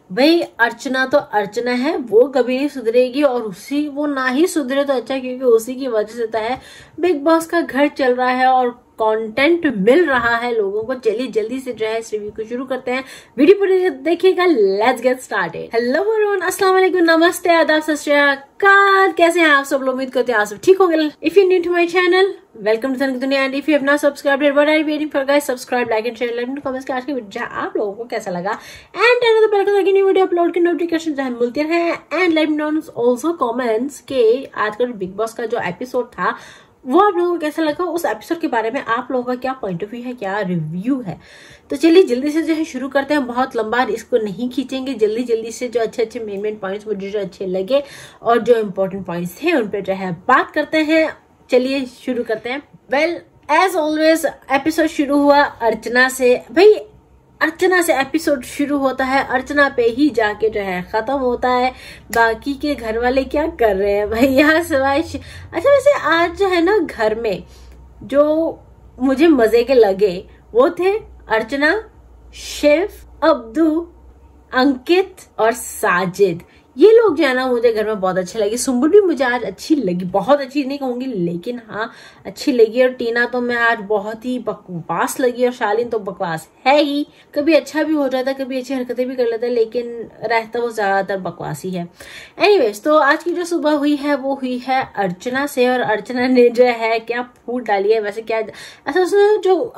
भाई अर्चना तो अर्चना है, वो कभी नहीं सुधरेगी और उसी वो ना ही सुधरे तो अच्छा, क्योंकि उसी की वजह से तो है बिग बॉस का घर चल रहा है और कंटेंट मिल रहा है लोगों को। चलिए जल्दी से जो है इस रिव्यू को शुरू करते हैं, वीडियो पूरी देखिएगा। Let's get started. Hello everyone, अस्सलाम वालेकुम, नमस्ते, आदाब, सत श्री अकाल। कैसे हैं आप सब लोग? उम्मीद करते हैं आप सब ठीक होंगे। If you new to my channel, welcome to तनिक दुनिया, and if you have not subscribed what are you waiting for guys, subscribe, like and share, let me know comments कि आज की वीडियो आप लोगों को कैसा लगा, and turn the bell icon ताकि न्यू वीडियो अपलोड की नोटिफिकेशन जो है मिलती रहे। And let me know also comments के आज का बिग बॉस का जो एपिसोड था वो आप लोगों को कैसा लगा, उस एपिसोड के बारे में आप लोगों का क्या पॉइंट ऑफ व्यू है, क्या रिव्यू है। तो चलिए जल्दी से जो है शुरू करते हैं, बहुत लंबा इसको नहीं खींचेंगे, जल्दी से जो अच्छे मेन पॉइंट्स मुझे जो अच्छे लगे और जो इम्पोर्टेंट पॉइंट्स थे उन पर जो है बात करते हैं। चलिए शुरू करते हैं। वेल एज ऑलवेज एपिसोड शुरू हुआ अर्चना से। भाई अर्चना से एपिसोड शुरू होता है, अर्चना पे ही जाके जो है खत्म होता है। बाकी के घर वाले क्या कर रहे हैं भाई यहाँ सिवाय। अच्छा वैसे आज जो है ना घर में जो मुझे मजे के लगे वो थे अर्चना, शिव, अब्दू, अंकित और साजिद। ये लोग जो है ना मुझे घर में बहुत अच्छे लगे। सुम्बुल भी मुझे आज अच्छी लगी, बहुत अच्छी नहीं कहूंगी लेकिन हाँ अच्छी लगी। और टीना तो मैं आज बहुत ही बकवास लगी, और शालीन तो बकवास है ही। कभी अच्छा भी हो जाता, कभी अच्छी हरकतें भी कर लेता, लेकिन रहता वो ज्यादातर बकवास ही है। एनीवेज, तो आज की जो सुबह हुई है वो हुई है अर्चना से, और अर्चना ने जो है क्या फूट डाली है। वैसे क्या ऐसा उसने जो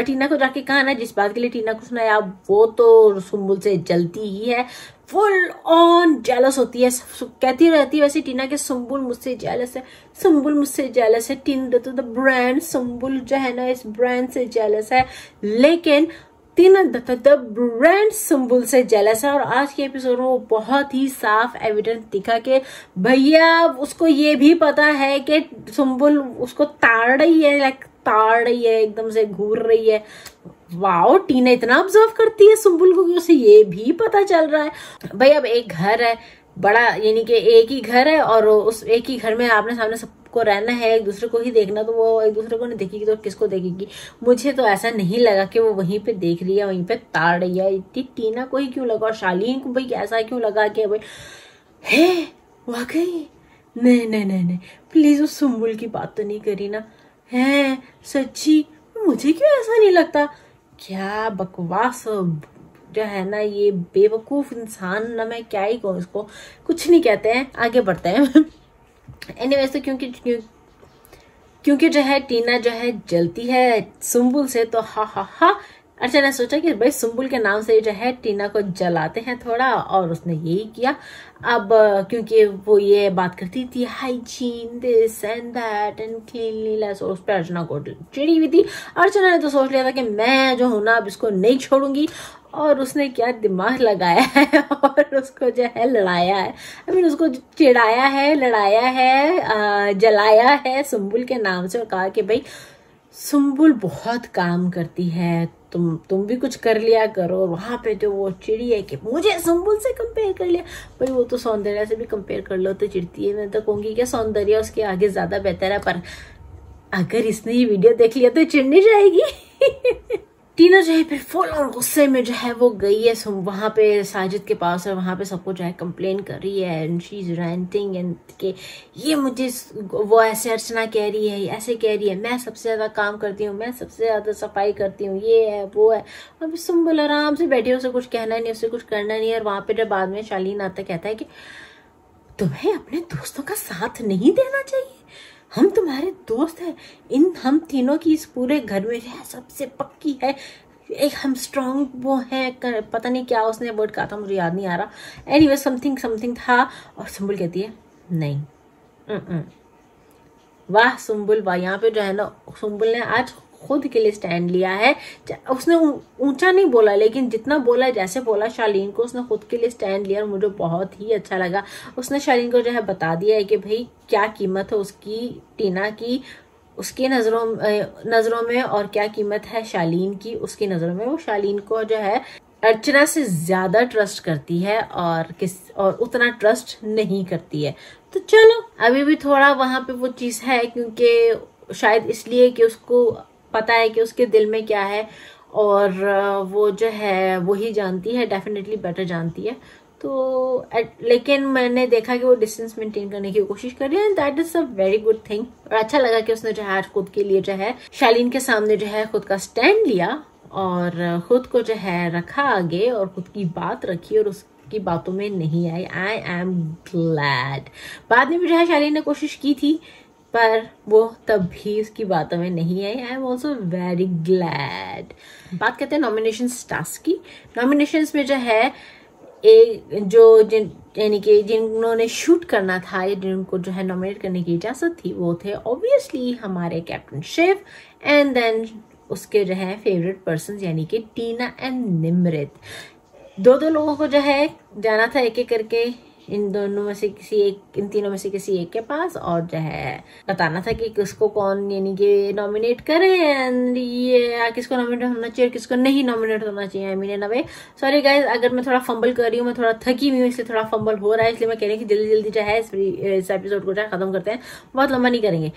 टीना को जाके कहा ना, जिस बात के लिए टीना को सुनाया वो तो सुम्बुल से जलती ही है, फुल ऑन जेलस होती है, कहती रहती है वैसे टीना के सुम्बुल मुझसे जेलस है, सुम्बुल मुझसे जेलस है, टीना तो द ब्रांड सुम्बुल जो है ना इस ब्रांड से जेलस है, लेकिन टीना द ब्रांड सुम्बुल से जेलस है। और आज के एपिसोड में वो बहुत ही साफ एविडेंस दिखा के भैया उसको ये भी पता है कि सुम्बुल उसको ताड़ रही है, लाइक ताड़ रही है, एकदम से घूर रही है। वाओ, टीना इतना ऑब्जर्व करती है सुम्बुल को कि उसे ये भी पता चल रहा है। भाई अब एक घर है बड़ा, यानी कि एक ही घर है और उस एक ही घर में आपने सामने सबको रहना है, एक दूसरे को ही देखना, तो वो एक दूसरे को नहीं देखेगी तो किसको देखेगी। मुझे तो ऐसा नहीं लगा कि वो वहीं पे देख रही है, वहीं पे ताड़ रही है। टीना को ही क्यों लगा और शालीन को भाई ऐसा क्यों लगा कि भाई हे वाकई नहीं प्लीज उस सुम्बुल की बात तो नहीं करी ना, है सच्ची मुझे क्यों ऐसा नहीं लगता। क्या बकवास जो है ना ये बेवकूफ इंसान, ना मैं क्या ही कहूँ इसको, कुछ नहीं कहते हैं, आगे बढ़ते हैं। एनीवेज, तो क्योंकि जो है टीना जो है जलती है सुम्बुल से, तो हा अर्चना ने सोचा कि भाई सुम्बुल के नाम से जो है टीना को जलाते हैं थोड़ा, और उसने यही किया। अब क्योंकि वो ये बात करती थी hygiene this and that and cleanliness, और उस पर अर्चना को चिड़ी हुई थी। अर्चना ने तो सोच लिया था कि मैं जो हूं ना अब इसको नहीं छोड़ूंगी, और उसने क्या दिमाग लगाया है और उसको जो है लड़ाया है। उसको चिढ़ाया है, लड़ाया है, जलाया है सुम्बुल के नाम से, और कहा कि भाई सुम्बुल बहुत काम करती है, तुम भी कुछ कर लिया करो। वहां पे जो वो चिड़ी है कि मुझे सुम्बुल से कंपेयर कर लिया, भाई वो तो सौंदर्य से भी कंपेयर कर लो तो चिढ़ती है। मैं तो कहूंगी कि सौंदर्य उसके आगे ज्यादा बेहतर है, पर अगर इसने ये वीडियो देख लिया तो चिढ़नी जाएगी। टीना जो है फिर फुल और गुस्से में जो है वो गई है वहां पे साजिद के पास, और वहां पे सबको जो है कंप्लेन कर रही है, and she is renting and के ये मुझे वो ऐसे अर्चना कह रही है, ऐसे कह रही है, मैं सबसे ज्यादा काम करती हूँ, मैं सबसे ज्यादा सफाई करती हूँ, ये है वो है। अभी सुम्बुल आराम से बैठी है, उसे कुछ कहना नहीं, उसे कुछ करना नहीं है। और वहां पे जब बाद में शालीन आता कहता है कि तुम्हें अपने दोस्तों का साथ नहीं देना चाहिए, हम तुम्हारे दोस्त हैं, हम तीनों की इस पूरे घर में है सबसे पक्की है, एक हम स्ट्रॉन्ग वो है, पता नहीं क्या उसने वर्ड कहा था, मुझे याद नहीं आ रहा। एनीवे समथिंग था। और सुम्बुल कहती है नहीं। वाह सुम्बुल वाह, यहाँ पे जो है ना सुम्बुल ने आज खुद के लिए स्टैंड लिया है। उसने ऊंचा नहीं बोला, लेकिन जितना बोला, जैसे बोला शालीन को, उसने खुद के लिए स्टैंड लिया और मुझे बहुत ही अच्छा लगा। उसने शालीन को जो है बता दिया है कि भाई क्या कीमत है उसकी, टीना की उसकी नजरों में, और क्या कीमत है शालीन की उसकी नजरों में। वो शालीन को जो है अर्चना से ज्यादा ट्रस्ट करती है और उतना ट्रस्ट नहीं करती है। तो चलो अभी भी थोड़ा वहां पे वो चीज है, क्योंकि शायद इसलिए कि उसको पता है कि उसके दिल में क्या है, और वो जो है वही जानती है, डेफिनेटली बेटर जानती है। तो लेकिन मैंने देखा कि वो डिस्टेंस मेंटेन करने की कोशिश कर रही है, and that is a very good thing. और अच्छा लगा कि उसने जो है आज खुद के लिए जो है शालीन के सामने जो है खुद का स्टैंड लिया और खुद को जो है रखा आगे और खुद की बात रखी और उसकी बातों में नहीं आई। I am glad. बाद में भी जो है शालीन ने कोशिश की थी पर वो तब भी उसकी बातों में नहीं आई। I am also very glad. बात करते हैं नॉमिनेशन टास्क की। नॉमिनेशंस में जो है यानी कि जिन्होंने शूट करना था या जिनको जो है नॉमिनेट करने की इजाजत थी वो थे ऑब्वियसली हमारे कैप्टन शिव एंड देन उसके जो है फेवरेट पर्सन यानी कि टीना एंड निमृत। दो लोगों को जो है जाना था एक एक करके इन तीनों में से किसी एक के पास और जो है बताना था कि किसको कौन यानी कि नॉमिनेट करे एंड ये किसको नॉमिनेट होना चाहिए किसको नहीं नॉमिनेट होना चाहिए। I mean in a way sorry guys अगर मैं थोड़ा फंबल कर रही हूँ, मैं थोड़ा थकी हुई हूँ इसलिए थोड़ा फंबल हो रहा है, इसलिए मैं कह रही हूँ कि जल्दी जल्दी जो है इस एपिसोड को जो है खत्म करते हैं, बहुत लंबा नहीं करेंगे।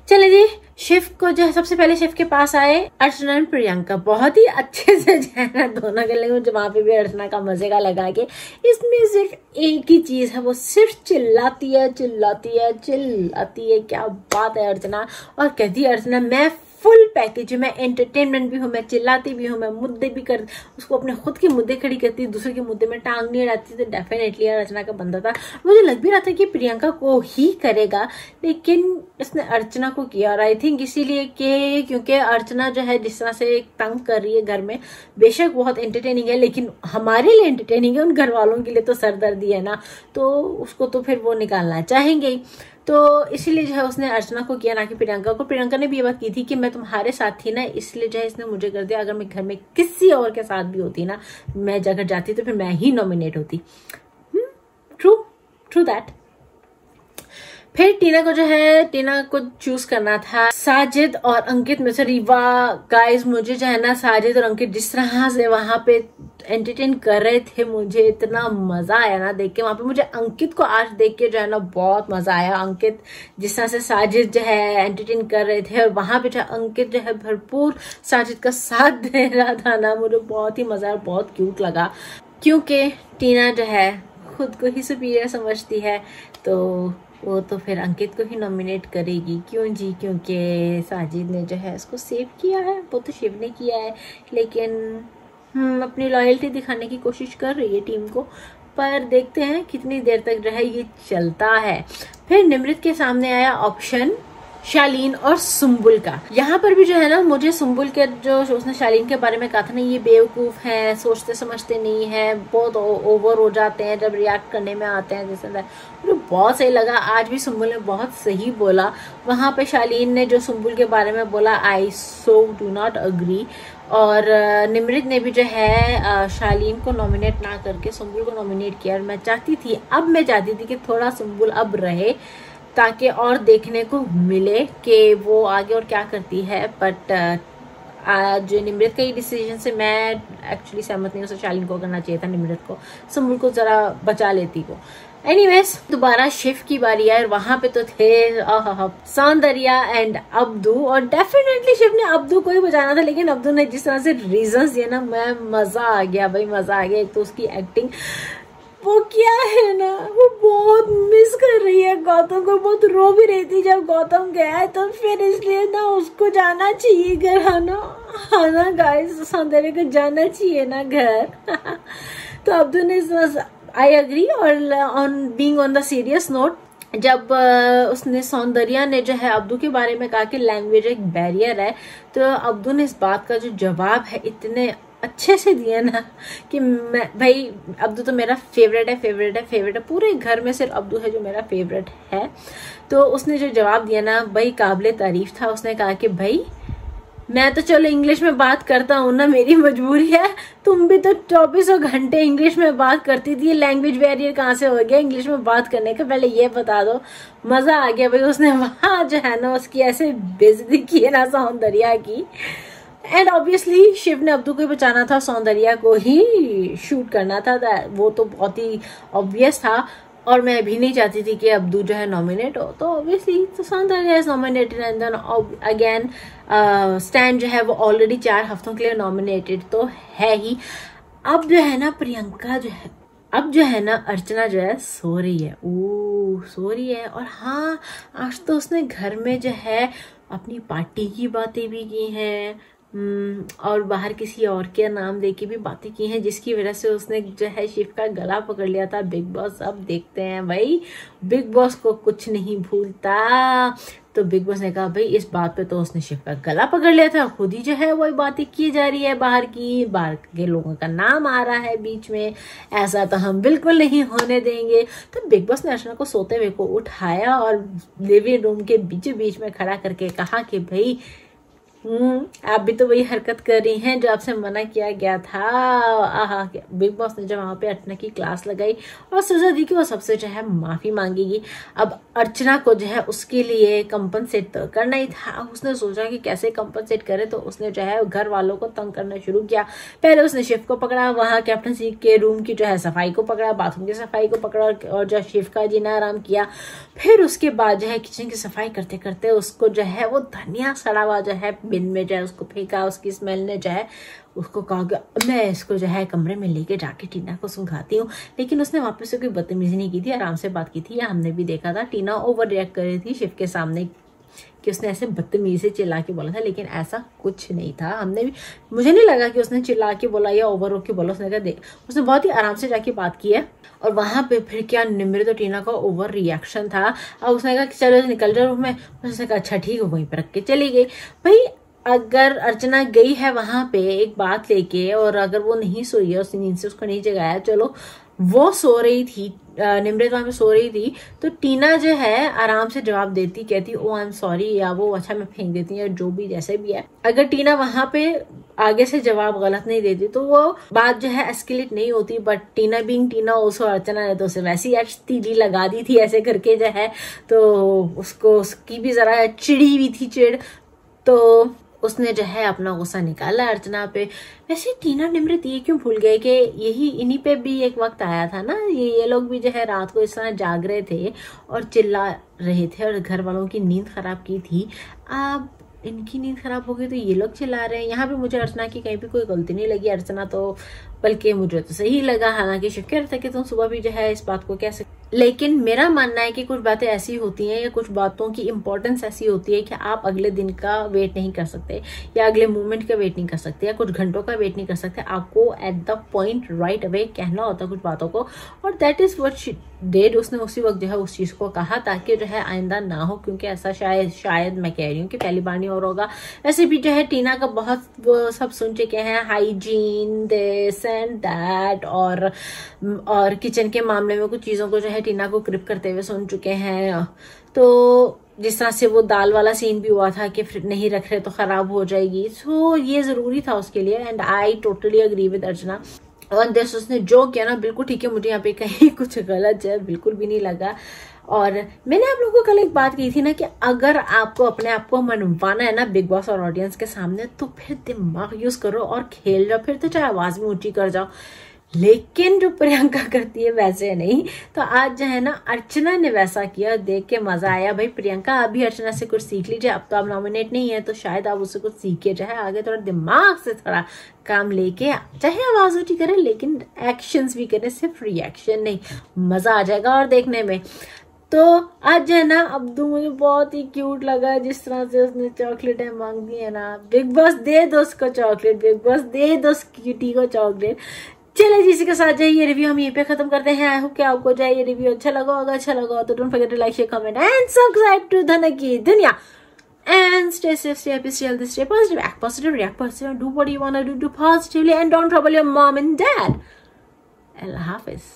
चले जी, शिव को जो है सबसे पहले शिव के पास आए अर्चना और प्रियंका। बहुत ही अच्छे से जो है ना दोनों के लिए वहां पे भी अर्चना का मजे का लगा के इसमें सिर्फ एक ही चीज है, वो सिर्फ चिल्लाती है चिल्लाती है चिल्लाती है। क्या बात है अर्चना। और कहती है अर्चना मैं फुल पैकेज, मैं एंटरटेनमेंट भी हूँ, मैं चिल्लाती भी हूँ, मैं मुद्दे भी कर उसको अपने खुद के मुद्दे खड़ी करती, दूसरे के मुद्दे में टांग नहीं अड़ाती। तो डेफिनेटली अर्चना का बंदा था। मुझे लग भी रहा था कि प्रियंका को ही करेगा लेकिन इसने अर्चना को किया। और आई थिंक इसीलिए कि क्योंकि अर्चना जो है जिस तरह से तंग कर रही है घर में, बेशक बहुत एंटरटेनिंग है लेकिन हमारे लिए एंटरटेनिंग है, उन घर वालों के लिए तो सरदर्दी है ना, तो उसको तो फिर वो निकालना चाहेंगे। तो इसीलिए जो है उसने अर्चना को किया ना कि प्रियंका को। प्रियंका ने भी ये बात की थी कि मैं तुम्हारे साथ थी ना इसलिए जो है इसने मुझे कर दिया, अगर मैं घर में किसी और के साथ भी होती ना, मैं अगर जाती तो फिर मैं ही नॉमिनेट होती। True that. फिर टीना को चूज करना था साजिद और अंकित में से। वाह गाइस, मुझे जो है ना साजिद और अंकित जिस तरह से वहां पे एंटरटेन कर रहे थे, मुझे इतना मजा आया ना देख के। वहां पे मुझे अंकित को आज देख के जो है ना बहुत मजा आया। अंकित जिस तरह से साजिद जो है एंटरटेन कर रहे थे और वहां पे जो अंकित जो है भरपूर साजिद का साथ दे रहा था ना, मुझे बहुत ही मजा आया, बहुत क्यूट लगा। क्योंकि टीना जो है खुद को ही सुपीरियर समझती है तो वो तो फिर अंकित को ही नॉमिनेट करेगी। क्यों जी? क्योंकि साजिद ने जो है उसको सेव किया है, वो तो शिव ने किया है लेकिन अपनी लॉयल्टी दिखाने की कोशिश कर रही है टीम को, पर देखते हैं कितनी देर तक जो है ये चलता है। फिर निमृत के सामने आया ऑप्शन शालीन और सुम्बुल का। यहाँ पर भी जो है ना मुझे सुम्बुल के जो उसने शालीन के बारे में कहा था ना, ये बेवकूफ है, सोचते समझते नहीं है, बहुत ओवर हो जाते हैं जब रिएक्ट करने में आते हैं, जैसे मुझे बहुत सही लगा। आज भी सुम्बुल ने बहुत सही बोला। वहां पे शालीन ने जो सुम्बुल के बारे में बोला, आई सो डू नॉट अग्री। और निमृत ने भी जो है शालीन को नॉमिनेट ना करके सुम्बुल को नॉमिनेट किया। और मैं चाहती थी कि थोड़ा सुम्बुल अब रहे ताकि और देखने को मिले कि वो आगे और क्या करती है। बट आज निमृत के डिसीजन से मैं एक्चुअली सहमत नहीं हूँ। शालीन को करना चाहिए था, निमृत को, सुम्बुल को जरा बचा लेती को। एनीवेज दोबारा शिव की बारी आई और वहां पे तो थे सौंदर्या एंड अब्दू। और डेफिनेटली शिव ने अब्दू को ही बचाना था लेकिन अब्दू ने जिस तरह से रीजंस दिए ना, मैं मजा आ गया भाई, मजा आ गया। एक तो उसकी एक्टिंग, वो क्या है ना, वो बहुत मिस कर रही है गौतम को, बहुत रो भी रही थी जब गौतम गया है, तो फिर इसलिए ना उसको जाना चाहिए घर। आना गाइस, सौंदर्य को जाना चाहिए ना घर। तो अब्दू ने आई एग्री। और on being on the serious note, जब उसने सौंदर्या ने जो है अब्दू के बारे में कहा कि लैंग्वेज एक बैरियर है, तो अब्दू ने इस बात का जो जवाब है इतने अच्छे से दिया ना कि मैं भाई, अब्दू तो मेरा फेवरेट है। पूरे घर में सिर्फ अब्दू है जो मेरा फेवरेट है। तो उसने जो जवाब दिया ना भाई काबिले तारीफ था। उसने कहा कि भाई मैं तो चलो इंग्लिश में बात करता हूँ ना, मेरी मजबूरी है, तुम भी तो 24 घंटे इंग्लिश में बात करती थी, लैंग्वेज बैरियर कहाँ से हो गया इंग्लिश में बात करने का, पहले ये बता दो। मजा आ गया भाई। उसने वहां जो है ना उसकी ऐसे बेइज्जती की है ना सौंदर्या की। एंड ऑब्वियसली शिव ने अब्दू को बचाना था, सौंदर्या को ही शूट करना था, वो तो बहुत ही ऑब्वियस था। और मैं भी नहीं चाहती थी कि अब्दू जो है नॉमिनेट हो, तो obviously Sushant Raja is nominated and then again Stan जो है वो ऑलरेडी 4 हफ्तों के लिए नॉमिनेटेड तो है ही। अब जो है ना प्रियंका जो है, अब जो है ना अर्चना जो है सो रही है, सो रही है। और हाँ, आज तो उसने घर में जो है अपनी पार्टी की बातें भी की हैं और बाहर किसी और के नाम लेके भी बातें की हैं, जिसकी वजह से उसने जो है शिव का गला पकड़ लिया था। बिग बॉस अब देखते हैं भाई, बिग बॉस को कुछ नहीं भूलता। तो बिग बॉस ने कहा भाई इस बात पे तो उसने शिव का गला पकड़ लिया था, खुद ही जो है वही बातें की जा रही है बाहर की, बाहर के लोगों का नाम आ रहा है बीच में, ऐसा तो हम बिल्कुल नहीं होने देंगे। तो बिग बॉस ने अर्चना को सोते हुए को उठाया और लिविंग रूम के बीचों बीच में खड़ा करके कहा कि भाई आप भी तो वही हरकत कर रही हैं जो आपसे मना किया गया था। आहा, बिग बॉस ने जब वहां पे अर्चना की क्लास लगाई और सजा दी कि वो सबसे जो है माफी मांगेगी। अब अर्चना को जो है उसके लिए कंपनसेट तो करना ही था। उसने सोचा कि कैसे कंपनसेट करे, तो उसने जो है घर वालों को तंग करना शुरू किया। पहले उसने शिव को पकड़ा, वहां कैप्टनसी के रूम की जो है सफाई को पकड़ा, बाथरूम की सफाई को पकड़ा और जो शिव का जीना आराम किया। फिर उसके बाद जो है किचन की सफाई करते करते उसको जो है वो धनिया सड़ा हुआ जो है बिन में जो है उसको फेंका। उसकी स्मेल ने जो है उसको कहा कि मैं इसको जो है कमरे में लेके जाके टीना को सुंघाती हूँ। लेकिन उसने वापस से कोई बदतमीजी नहीं की थी, आराम से बात की थी। या हमने भी देखा था टीना ओवर रिएक्ट कर रही थी शिव के सामने कि उसने ऐसे बदतमीजी से चिल्ला के बोला था, लेकिन ऐसा कुछ नहीं था। हमने भी, मुझे नहीं लगा कि उसने चिल्ला के बोला या ओवर के बोला। उसने कहा देख, उसने बहुत ही आराम से जाके बात की है। और वहां पे फिर क्या निम्रत और टीना का ओवर रिएक्शन था। अब उसने कहा कि चलो निकल जाओ रूम में। उसने कहा अच्छा ठीक है, वहीं पर रख के चली गई। भाई अगर अर्चना गई है वहां पे एक बात लेके और अगर वो नहीं सोई है, उसने नींद से उसको नहीं जगाया, चलो वो सो रही थी, निम्रत वहां पे सो रही थी, तो टीना जो है आराम से जवाब देती, कहती ओ आई एम सॉरी या वो अच्छा मैं फेंक देती या जो भी जैसे भी है। अगर टीना वहां पे आगे से जवाब गलत नहीं देती तो वो बात जो है एस्केलेट नहीं होती। बट टीना बीइंग टीना ओसो अर्चना ने तो उसे वैसी तीली लगा दी थी ऐसे करके जो है, तो उसको उसकी भी जरा चिड़ी हुई थी चिड़, तो उसने जो है अपना गुस्सा निकाला अर्चना पे। वैसे टीना निम्रत ये क्यों भूल गए कि यही इन्हीं पे भी एक वक्त आया था ना, ये लोग भी जो है रात को इस तरह जाग रहे थे और चिल्ला रहे थे और घर वालों की नींद खराब की थी। अब इनकी नींद खराब हो गई तो ये लोग चिल्ला रहे हैं। यहाँ पे मुझे अर्चना की कहीं भी कोई गलती नहीं लगी। अर्चना तो बल्कि मुझे तो सही लगा, हालांकि शुक्र था कि तुम सुबह भी जो है इस बात को कैसे, लेकिन मेरा मानना है कि कुछ बातें ऐसी होती हैं या कुछ बातों की इंपॉर्टेंस ऐसी होती है कि आप अगले दिन का वेट नहीं कर सकते या अगले मूवमेंट का वेट नहीं कर सकते या कुछ घंटों का वेट नहीं कर सकते। आपको at the point right away कहना होता है कुछ बातों को, और that is what she did. उसने उसी वक्त जो है उस चीज को कहा ताकि जो है आइंदा ना हो, क्योंकि ऐसा शायद मैं कह रही हूँ कि पहली बार नहीं और होगा। वैसे भी जो है टीना का बहुत वो सब सुन चुके हैं, हाइजीन दिस एंड दैट, और किचन के मामले में कुछ चीजों को जो है टीना को क्रिप करते हुए सुन चुके हैं। तो जिस तरह से वो दाल वाला सीन भी हुआ था कि फिर नहीं रख रहे तो खराब हो जाएगी, सो ये जरूरी था उसके लिए। And I totally agree with Archana. और देश उसने जो किया ना बिल्कुल ठीक है, मुझे यहाँ पे कहीं कुछ गलत जो है बिल्कुल भी नहीं लगा। और मैंने आप लोगों को कल एक बात कही थी ना कि अगर आपको अपने आप को मनवाना है ना बिग बॉस और ऑडियंस के सामने, तो फिर दिमाग यूज करो और खेल जाओ, फिर तो चाहे आवाज में ऊंची कर जाओ। लेकिन जो प्रियंका करती है वैसे नहीं। तो आज जो है ना अर्चना ने वैसा किया, देख के मजा आया। भाई प्रियंका अभी अर्चना से कुछ सीख लीजिए, अब तो आप नॉमिनेट नहीं है तो शायद आप उससे कुछ सीखे, चाहे आगे थोड़ा दिमाग से थोड़ा काम लेके, चाहे आवाज ऊंची करें लेकिन एक्शंस भी करें, सिर्फ रिएक्शन नहीं। मजा आ जाएगा और देखने में। तो आज जो है ना अब्दू मुझे बहुत ही क्यूट लगा, जिस तरह से उसने चॉकलेटें मांग दी है ना। बिग बॉस दे दो उसको चॉकलेट, बिग बॉस दे दो क्यूटी को चॉकलेट। चलिए जिसी के साथ जाइए रिव्यू हम यहीं पे खत्म करते हैं। आई होप कि आपको जाए ये रिव्यू अच्छा लगा होगा। अच्छा लगा तो don't forget to like share comment and subscribe to Dhanak की दुनिया। And stay safe, stay happy, stay healthy, stay positive, act positive, react positive, do what you want to do positively, and don't trouble your mom and dad. Allah Hafiz.